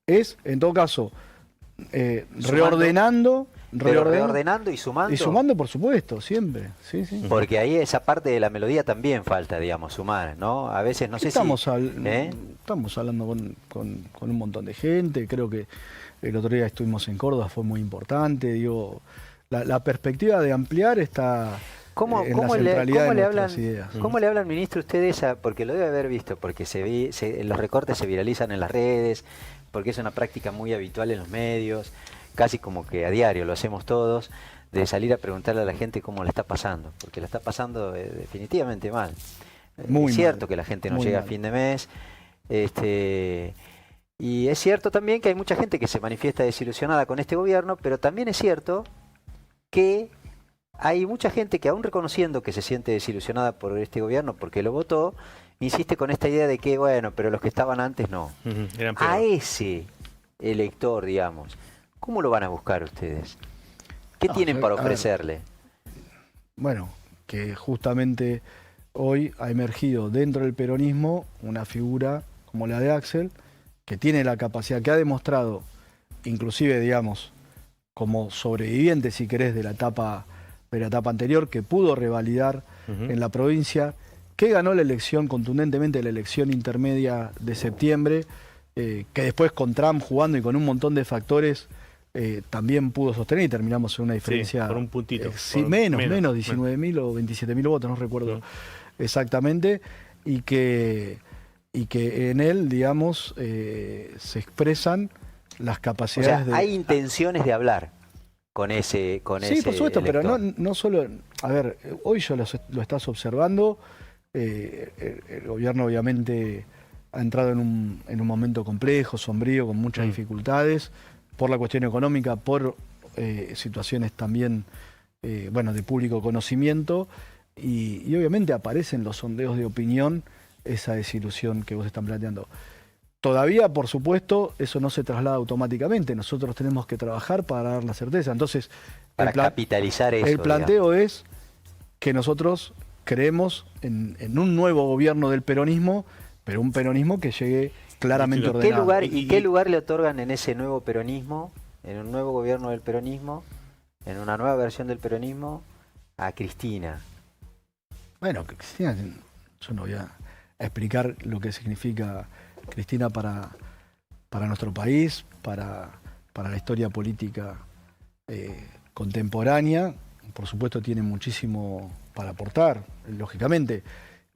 Es, en todo caso, reordenando, Pero reordenando y sumando. y sumando, por supuesto, siempre. Sí, sí. Porque ahí esa parte de la melodía también falta, digamos, sumar, ¿no? A veces no sé Estamos, si... estamos hablando con un montón de gente. Creo que el otro día estuvimos en Córdoba, fue muy importante. Digo, la perspectiva de ampliar está ¿Cómo, en cómo la le, centralidad cómo de le nuestras hablan, ideas. ¿Cómo le hablan, ministro, ustedes porque lo debe haber visto, porque los recortes se viralizan en las redes, porque es una práctica muy habitual en los medios, casi como que a diario lo hacemos todos, de salir a preguntarle a la gente cómo le está pasando, porque la está pasando definitivamente mal. Muy es cierto mal, que la gente no muy llega a mal. fin de mes, y es cierto también que hay mucha gente que se manifiesta desilusionada con este gobierno, pero también es cierto que hay mucha gente que, aún reconociendo que se siente desilusionada por este gobierno porque lo votó, insiste con esta idea de que, bueno, pero los que estaban antes no. Eran A peores. ese elector, digamos, ¿cómo lo van a buscar ustedes? ¿Qué No, tienen a para ver, ofrecerle? Bueno, que justamente hoy ha emergido dentro del peronismo una figura como la de Axel, que tiene la capacidad, que ha demostrado, inclusive, digamos, como sobreviviente, si querés, de la etapa anterior, que pudo revalidar en la provincia, que ganó la elección contundentemente, la elección intermedia de septiembre, que después con Trump jugando y con un montón de factores también pudo sostener y terminamos en una diferencia por un puntito, sí, por menos, menos. 19.000 o 27.000 votos, no recuerdo exactamente, y que en él, digamos, se expresan las O capacidades sea, hay intenciones de hablar con ese Sí, por supuesto, pero elector. no solo... A ver, hoy ya lo estás observando, el gobierno obviamente ha entrado en un momento complejo, sombrío, con muchas dificultades, por la cuestión económica, por situaciones también, bueno, de público conocimiento, y obviamente aparecen los sondeos de opinión, esa desilusión que vos están planteando. Todavía, por supuesto, eso no se traslada automáticamente. Nosotros tenemos que trabajar para dar la certeza. Entonces, Para capitalizar eso. el planteo es que nosotros creemos en un nuevo gobierno del peronismo, pero un peronismo que llegue claramente ¿Qué ordenado. ¿Qué lugar le otorgan en ese nuevo peronismo, en un nuevo gobierno del peronismo, en una nueva versión del peronismo, a Cristina? Bueno, Cristina, yo no voy a explicar lo que significa Cristina para nuestro país, para la historia política contemporánea. Por supuesto tiene muchísimo para aportar, lógicamente,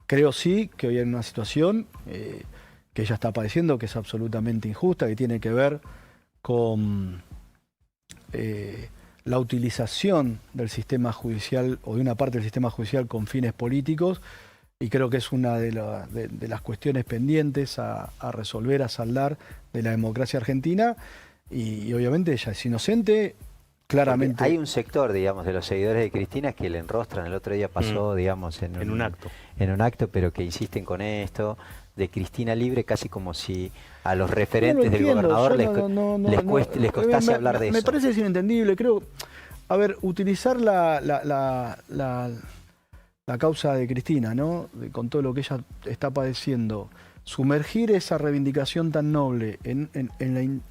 Creo sí que hoy hay una situación que ella está padeciendo, que es absolutamente injusta, que tiene que ver con la utilización del sistema judicial o de una parte del sistema judicial con fines políticos, y creo que es una de las cuestiones pendientes a resolver, a saldar de la democracia argentina, y obviamente ella es inocente, claramente. Porque hay un sector, digamos, de los seguidores de Cristina que le enrostran. El otro día pasó, digamos, en un acto. En un acto, pero que insisten con esto de Cristina libre, casi como si a los referentes del gobernador les costase hablar de eso. Me parece inentendible, creo. A ver, utilizar la causa de Cristina, ¿no? Con todo lo que ella está padeciendo, sumergir esa reivindicación tan noble en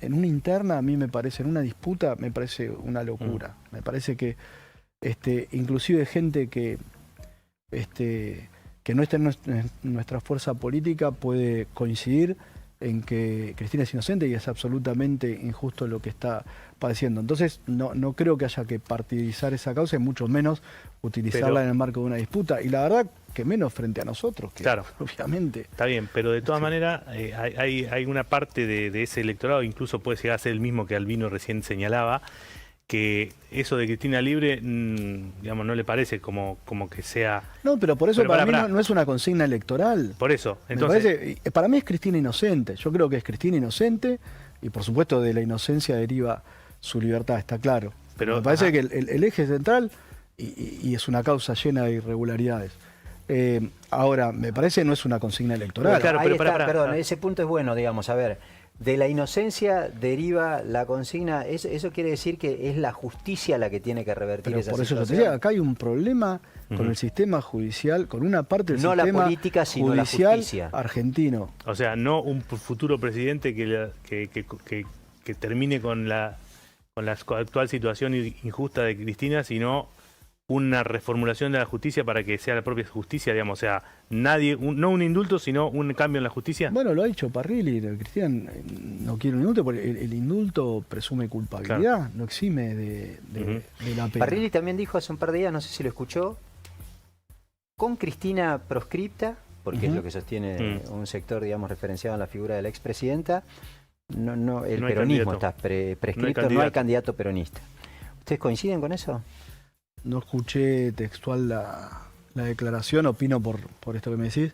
una interna, a mí me parece, en una disputa, me parece una locura. Me parece que inclusive gente que no está en nuestra fuerza política puede coincidir en que Cristina es inocente y es absolutamente injusto lo que está padeciendo. Entonces no creo que haya que partidizar esa causa y mucho menos utilizarla en el marco de una disputa. Y la verdad que menos frente a nosotros, que claro, obviamente. Está bien, pero de todas maneras hay una parte de ese electorado, incluso puede llegar a ser el mismo que Albino recién señalaba, que eso de Cristina libre, digamos, no le parece como que sea... No, pero por eso para mí no es una consigna electoral. Por eso, entonces... Para mí es Cristina inocente. Yo creo que es Cristina inocente y por supuesto de la inocencia deriva su libertad, está claro. Pero me parece que el eje central, y es una causa llena de irregularidades. Ahora, me parece no es una consigna electoral. Claro, pero perdón, ese punto es bueno, digamos, a ver... De la inocencia deriva la consigna, eso quiere decir que es la justicia la que tiene que revertir esa situación. Por eso yo te decía, acá hay un problema con el sistema judicial, con una parte del sistema la política, sino judicial la justicia argentino. O sea, no un futuro presidente que termine con la actual situación injusta de Cristina, sino una reformulación de la justicia para que sea la propia justicia, digamos, o sea, no un indulto, sino un cambio en la justicia. Bueno, lo ha dicho Parrilli, Cristina no quiere un indulto, porque el indulto presume culpabilidad, claro, no exime de la pena. Parrilli también dijo hace un par de días, no sé si lo escuchó, con Cristina proscripta, porque es lo que sostiene un sector, digamos, referenciado en la figura de la expresidenta, el peronismo está prescripto, no hay candidato peronista. ¿Ustedes coinciden con eso? No escuché textual la declaración, opino por esto que me decís.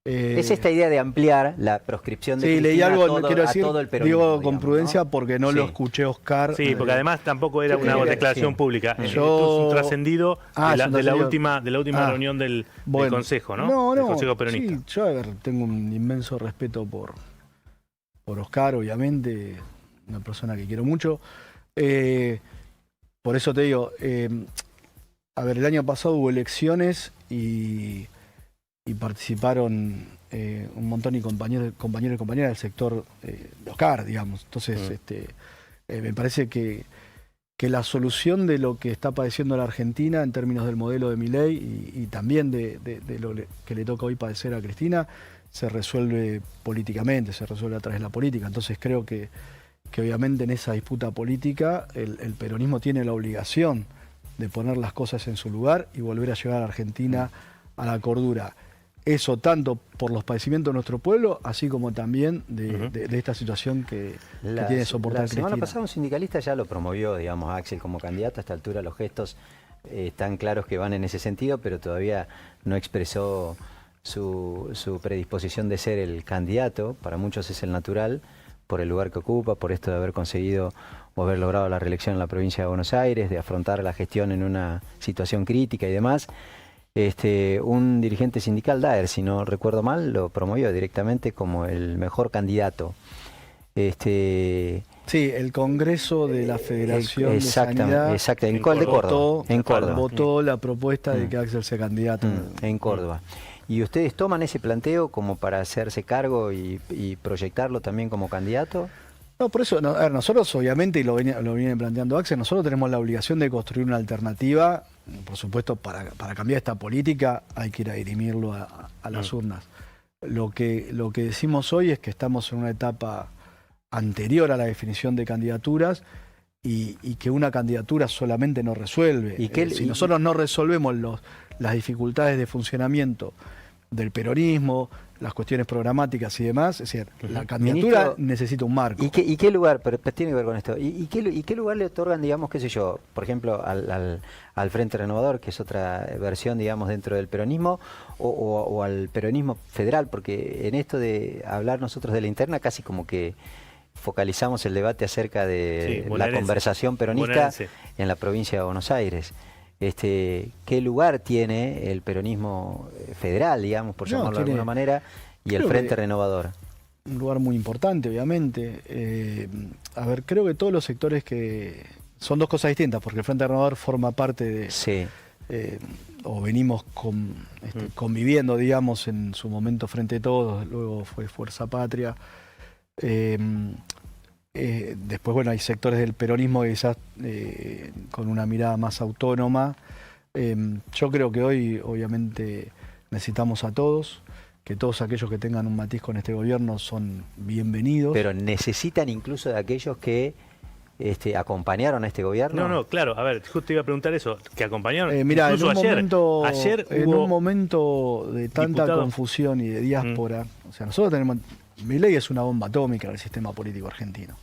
Es esta idea de ampliar la proscripción de Cristina leí algo, a todo el peronismo. Digo con prudencia, ¿no? Porque no lo escuché, Oscar. Sí, porque además tampoco era una declaración pública. Esto es un trascendido de la última reunión del Consejo, ¿no? Del Consejo Peronista. Sí, yo tengo un inmenso respeto por Oscar, obviamente, una persona que quiero mucho. Por eso te digo... A ver, el año pasado hubo elecciones y participaron un montón de compañeros y compañeras del sector de Oscar, digamos. Entonces, me parece que la solución de lo que está padeciendo la Argentina en términos del modelo de Milei y también de lo que le toca hoy padecer a Cristina, se resuelve políticamente, se resuelve a través de la política. Entonces creo que obviamente en esa disputa política el peronismo tiene la obligación de poner las cosas en su lugar y volver a llevar a Argentina a la cordura. Eso tanto por los padecimientos de nuestro pueblo, así como también de esta situación que tiene que soportar Cristina. La semana pasada un sindicalista ya lo promovió, digamos, a Axel como candidato. A esta altura los gestos están claros que van en ese sentido, pero todavía no expresó su predisposición de ser el candidato. Para muchos es el natural, por el lugar que ocupa, por esto de haber conseguido o haber logrado la reelección en la provincia de Buenos Aires, de afrontar la gestión en una situación crítica y demás. Un dirigente sindical, Daer, si no recuerdo mal, lo promovió directamente como el mejor candidato. Sí, el Congreso de la Federación de Sanidad en Córdoba. Votó la propuesta de que Axel sea candidato. En Córdoba. ¿Y ustedes toman ese planteo como para hacerse cargo y proyectarlo también como candidato? No, por eso, a ver, nosotros obviamente, y lo viene planteando Axel, nosotros tenemos la obligación de construir una alternativa. Por supuesto, para cambiar esta política hay que ir a dirimirlo a las urnas. Lo que decimos hoy es que estamos en una etapa anterior a la definición de candidaturas y que una candidatura solamente no resuelve. Si nosotros no resolvemos las dificultades de funcionamiento del peronismo, las cuestiones programáticas y demás. Es decir, la candidatura Ministro, necesita un marco. ¿Y qué lugar, pero tiene que ver con esto, ¿y qué lugar le otorgan, digamos, qué sé yo, por ejemplo, al Frente Renovador, que es otra versión, digamos, dentro del peronismo, o al peronismo federal? Porque en esto de hablar nosotros de la interna, casi como que focalizamos el debate acerca de Sí, la bonaerense. conversación peronista Bonaerense. en la provincia de Buenos Aires. ¿Qué lugar tiene el peronismo federal, digamos, por No, llamarlo de tiene- alguna manera, y el creo Frente que- Renovador? Un lugar muy importante, obviamente. A ver, creo que todos los sectores que... Son dos cosas distintas, porque el Frente Renovador forma parte de... Sí. o venimos conviviendo, digamos, en su momento Frente a Todos, luego fue Fuerza Patria. Después, bueno, hay sectores del peronismo que quizás con una mirada más autónoma. Yo creo que hoy, obviamente, necesitamos a todos, que todos aquellos que tengan un matiz con este gobierno son bienvenidos. Pero necesitan incluso de aquellos que acompañaron a este gobierno. No, claro, a ver, justo iba a preguntar eso, que acompañaron, Mirá, incluso ayer en hubo un momento de tanta diputado- confusión y de diáspora, o sea, nosotros tenemos... Milei es una bomba atómica en el sistema político argentino.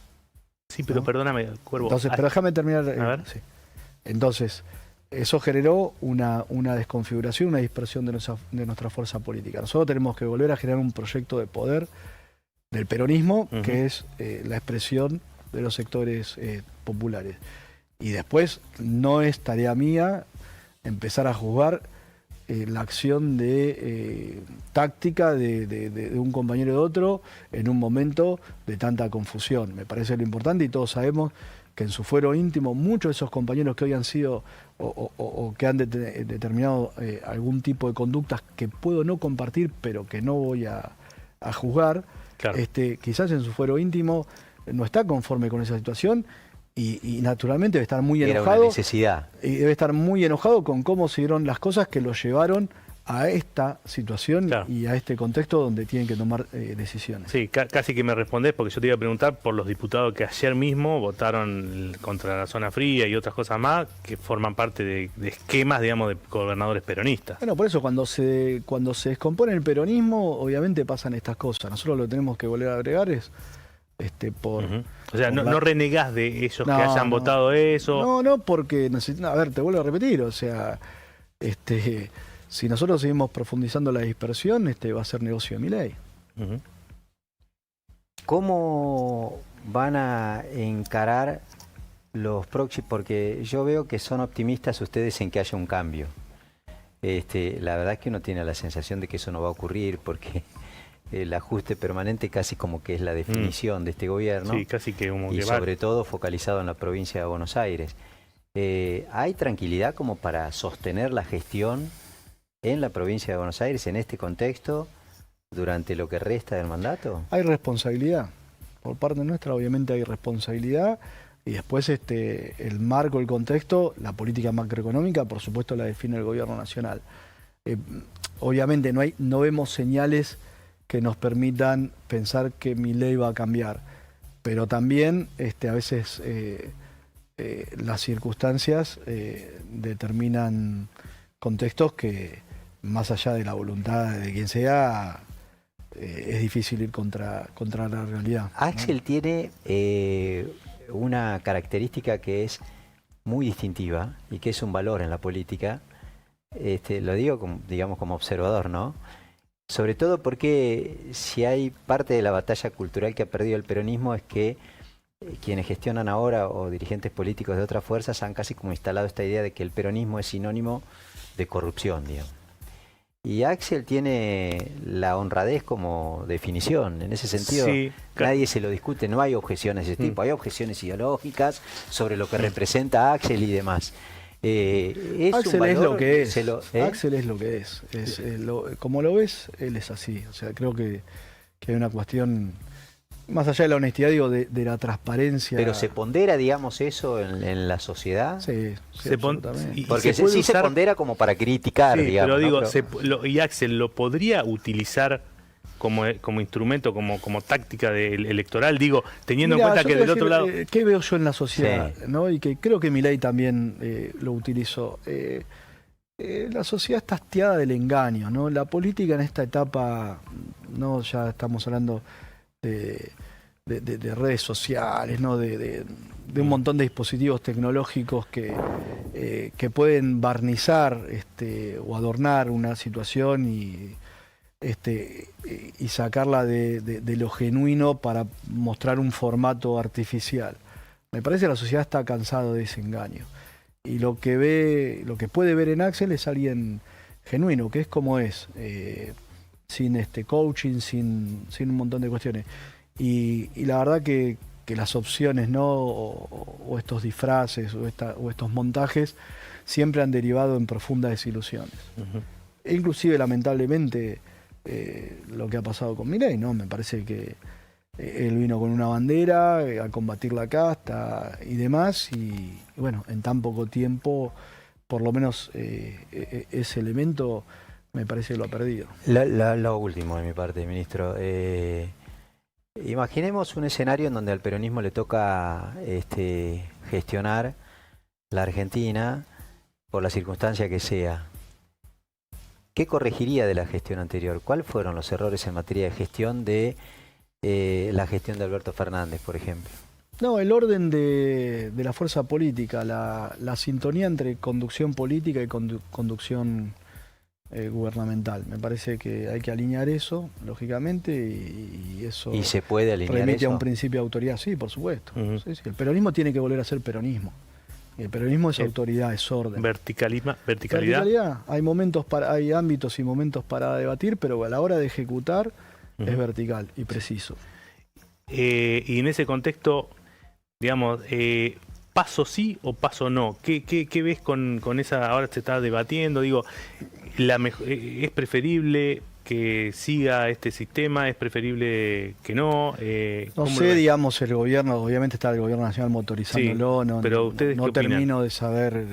Sí, pero ¿no? perdóname, Cuervo. Entonces, pero déjame terminar. A ver. Sí. Entonces, eso generó una desconfiguración, una dispersión de nuestra fuerza política. Nosotros tenemos que volver a generar un proyecto de poder del peronismo, Ujú. que es la expresión de los sectores populares. Y después, no es tarea mía empezar a juzgar la acción de táctica de un compañero de otro en un momento de tanta confusión. Me parece lo importante, y todos sabemos que en su fuero íntimo muchos de esos compañeros que hoy han sido o que han determinado algún tipo de conductas que puedo no compartir, pero que no voy a juzgar, Claro. quizás en su fuero íntimo no está conforme con esa situación y naturalmente debe estar muy Era una enojado. necesidad. Y debe estar muy enojado con cómo se dieron las cosas que lo llevaron a esta situación Claro. y a este contexto donde tienen que tomar decisiones. Sí, casi que me respondés porque yo te iba a preguntar por los diputados que ayer mismo votaron contra la zona fría y otras cosas más que forman parte de esquemas, digamos, de gobernadores peronistas. Bueno, por eso cuando se descompone el peronismo, obviamente pasan estas cosas. Nosotros lo tenemos que volver a agregar por... Ujú. O sea, por no, la- no renegás de ellos No, que hayan no. votado eso. No, porque a ver, te vuelvo a repetir, o sea, si nosotros seguimos profundizando la dispersión, va a ser negocio de Milei. Ujú. ¿Cómo van a encarar los próximos? Porque yo veo que son optimistas ustedes en que haya un cambio. La verdad es que uno tiene la sensación de que eso no va a ocurrir porque el ajuste permanente casi como que es la definición de este gobierno. Sí, casi que como Y que va. sobre todo focalizado en la provincia de Buenos Aires. ¿Hay tranquilidad como para sostener la gestión en la provincia de Buenos Aires en este contexto durante lo que resta del mandato? Hay responsabilidad. Por parte nuestra, obviamente, hay responsabilidad. Y después el marco, el contexto, la política macroeconómica, por supuesto, la define el gobierno nacional. Obviamente no vemos señales que nos permitan pensar que Milei va a cambiar. Pero también a veces las circunstancias determinan contextos que, más allá de la voluntad de quien sea, es difícil ir contra la realidad, ¿no? Axel tiene una característica que es muy distintiva y que es un valor en la política. Lo digo como observador, ¿no? Sobre todo porque si hay parte de la batalla cultural que ha perdido el peronismo es que quienes gestionan ahora o dirigentes políticos de otras fuerzas han casi como instalado esta idea de que el peronismo es sinónimo de corrupción, digamos. Y Axel tiene la honradez como definición. En ese sentido, Sí, nadie se lo discute, no hay objeciones de ese tipo. Hay objeciones ideológicas sobre lo que representa Axel y demás. Axel es lo que es. ¿Eh? Axel es lo que es. Como lo ves, él es así. O sea, creo que hay una cuestión, más allá de la honestidad, digo, de la transparencia. Pero se pondera, digamos, eso en la sociedad. Sí, sí, Se pon- absolutamente. y- Porque se puede sí se usar- pondera como para criticar, Sí, digamos. pero digo, ¿no? y Axel lo podría utilizar como instrumento, como táctica electoral, digo, teniendo Mirá, en cuenta yo que te del voy a otro lado... decir, ¿qué veo yo en la sociedad? Sí. ¿No? Y que creo que Milei también lo utilizó. La sociedad está hastiada del engaño, ¿no? La política en esta etapa, no, ya estamos hablando de redes sociales, ¿no? De un montón de dispositivos tecnológicos que pueden barnizar o adornar una situación y sacarla de lo genuino para mostrar un formato artificial. Me parece que la sociedad está cansada de ese engaño. Y lo que puede ver en Axel es alguien genuino, que es como es, sin coaching, sin un montón de cuestiones. Y la verdad que las opciones, ¿no? O estos disfraces o estos montajes siempre han derivado en profundas desilusiones. E inclusive, lamentablemente, lo que ha pasado con Milei, ¿no? Me parece que él vino con una bandera a combatir la casta y demás, y bueno, en tan poco tiempo, por lo menos ese elemento me parece que lo ha perdido. Lo último de mi parte, ministro. Imaginemos un escenario en donde al peronismo le toca gestionar la Argentina por la circunstancia que sea. ¿Qué corregiría de la gestión anterior? ¿Cuáles fueron los errores en materia de gestión de la gestión de Alberto Fernández, por ejemplo? No, el orden de la fuerza política, la sintonía entre conducción política y conducción gubernamental. Me parece que hay que alinear eso, lógicamente, y eso ¿Y se puede alinear remite eso? a un principio de autoridad, sí, por supuesto. Sí, sí. El peronismo tiene que volver a ser peronismo. El peronismo es autoridad, es orden. Verticalidad. Hay ámbitos y momentos para debatir, pero a la hora de ejecutar es vertical y preciso. Y en ese contexto, digamos, paso sí o paso no. ¿Qué ves con esa? Ahora se está debatiendo, digo, ¿es preferible que siga este sistema? ¿Es preferible que no? No sé, digamos, el gobierno, obviamente está el gobierno nacional motorizándolo, sí, no, pero ustedes no ¿qué opinan? termino de saber,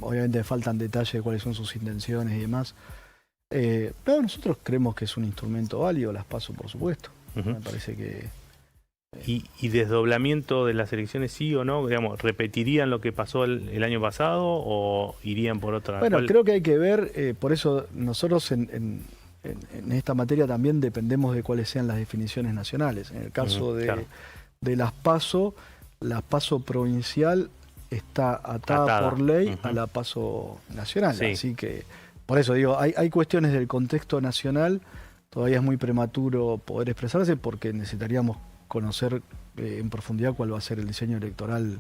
obviamente faltan detalles de cuáles son sus intenciones y demás. Pero nosotros creemos que es un instrumento válido, las PASO, por supuesto. Me parece que... ¿Y desdoblamiento de las elecciones sí o no? Digamos, ¿repetirían lo que pasó el año pasado o irían por otra? Bueno, creo que hay que ver, por eso nosotros en esta materia también dependemos de cuáles sean las definiciones nacionales. En el caso de las PASO, la PASO provincial está atada por ley a la PASO nacional. Sí. Así que, por eso digo, hay cuestiones del contexto nacional, todavía es muy prematuro poder expresarse porque necesitaríamos conocer en profundidad cuál va a ser el diseño electoral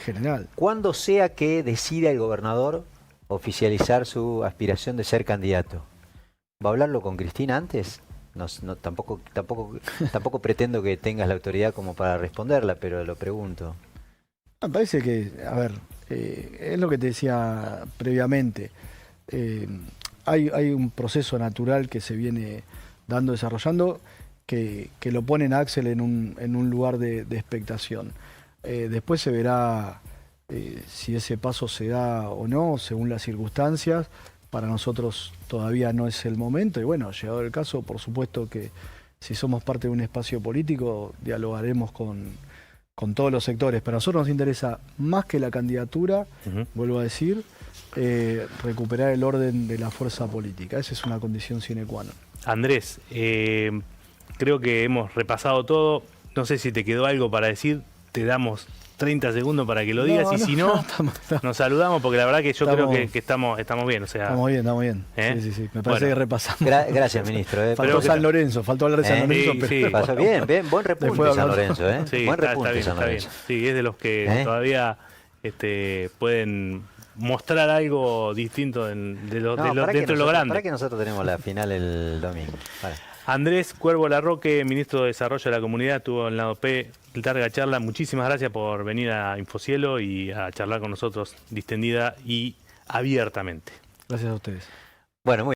general. Cuando sea que decida el gobernador oficializar su aspiración de ser candidato, ¿va a hablarlo con Cristina antes? No, tampoco pretendo que tengas la autoridad como para responderla, pero lo pregunto. Me parece que, a ver, es lo que te decía previamente. Hay un proceso natural que se viene desarrollando, que lo pone en Axel en un lugar de expectación. Después se verá si ese paso se da o no, según las circunstancias. Para nosotros todavía no es el momento y bueno, llegado el caso, por supuesto que si somos parte de un espacio político, dialogaremos con todos los sectores. Pero a nosotros nos interesa más que la candidatura, vuelvo a decir, recuperar el orden de la fuerza política. Esa es una condición sine qua non. Andrés, creo que hemos repasado todo. No sé si te quedó algo para decir. Te damos 30 segundos para que lo digas y si no, nos saludamos porque la verdad que yo creo que estamos bien. O sea, estamos bien. Sí. Me parece que repasamos. Gracias, ministro. Faltó San Lorenzo, faltó hablar de San Lorenzo. Pero pasó bien, buen repunte San Lorenzo. Sí, buen repunte San Lorenzo. Sí, es de los que todavía pueden mostrar algo distinto dentro de lo grande. Para que nosotros tenemos la final el domingo. Vale. Andrés Cuervo Larroque, ministro de Desarrollo de la Comunidad, estuvo en lado P, larga charla. Muchísimas gracias por venir a Infocielo y a charlar con nosotros distendida y abiertamente. Gracias a ustedes. Bueno, muy